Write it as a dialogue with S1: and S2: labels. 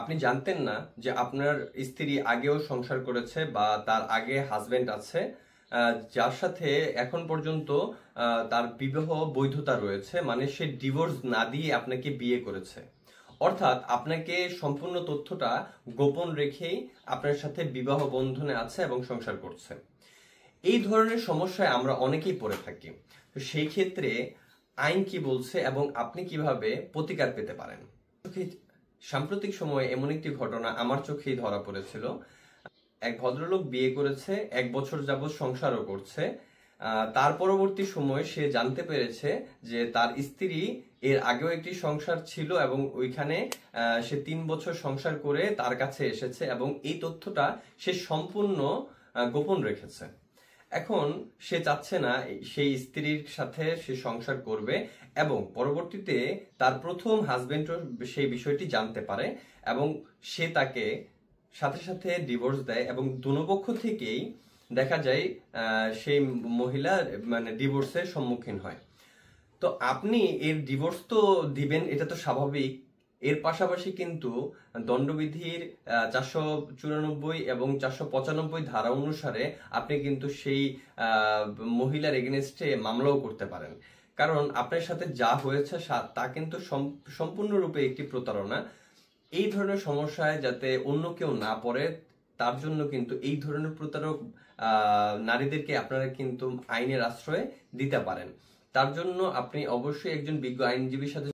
S1: আপনি জানতেন না যে আপনার স্ত্রী আগেও সংসার করেছে বা তার আগে হাজবেন্ড আছে, যার সাথে এখন পর্যন্ত তার বিবাহ বৈধতা রয়েছে, মানে সে ডিভোর্স না দিয়ে আপনাকে বিয়ে করেছে। অর্থাৎ আপনাকে সম্পূর্ণ তথ্যটা গোপন রেখেই আপনার সাথে বিবাহ বন্ধনে আছে এবং সংসার করছে। এই ধরনের সমস্যায় আমরা অনেকেই পড়ে থাকি। তো সেই ক্ষেত্রে আইন কি বলছে এবং আপনি কিভাবে প্রতিকার পেতে পারেন? সাম্প্রতিক সময়ে এমন একটি ঘটনা আমার চোখেই ধরা পড়েছিল। এক ভদ্রলোক বিয়ে করেছে, 1 বছর যাবৎ সংসারও করছে। তার পরবর্তী সময় সে জানতে পেরেছে যে তার স্ত্রী এর আগেও একটি সংসার ছিল এবং ওইখানে সে 3 বছর সংসার করে তার কাছে এসেছে এবং এই তথ্যটা সে সম্পূর্ণ গোপন রেখেছে। এখন সে চাচ্ছে না সেই স্ত্রীর সাথে সে সংসার করবে এবং পরবর্তীতে তার প্রথম হাজবেন্ডও সেই বিষয়টি জানতে পারে এবং সে তাকে সাথে সাথে ডিভোর্স দেয় এবং দুনো পক্ষ থেকেই দেখা যায় সেই মহিলা মানে ডিভোর্সের সম্মুখীন হয়। তো আপনি এর ডিভোর্স তো দিবেন, এটা তো স্বাভাবিক। এর পাশাপাশি কিন্তু দণ্ডবিধির 494 এবং 495 ধারা অনুসারে আপনি কিন্তু সেই মহিলার এগেনস্টে মামলাও করতে পারেন। কারণ আপনার সাথে যা হয়েছে তা কিন্তু সম্পূর্ণরূপে একটি প্রতারণা। এই ধরনের সমস্যায় যাতে অন্য কেউ না পড়ে তার জন্য কিন্তু এই ধরনের প্রতারক নারীদেরকে আপনারা কিন্তু আইনের আশ্রয় দিতে পারেন। তার জন্য আপনি অবশ্যই একজন বিজ্ঞ আইনজীবীর সাথে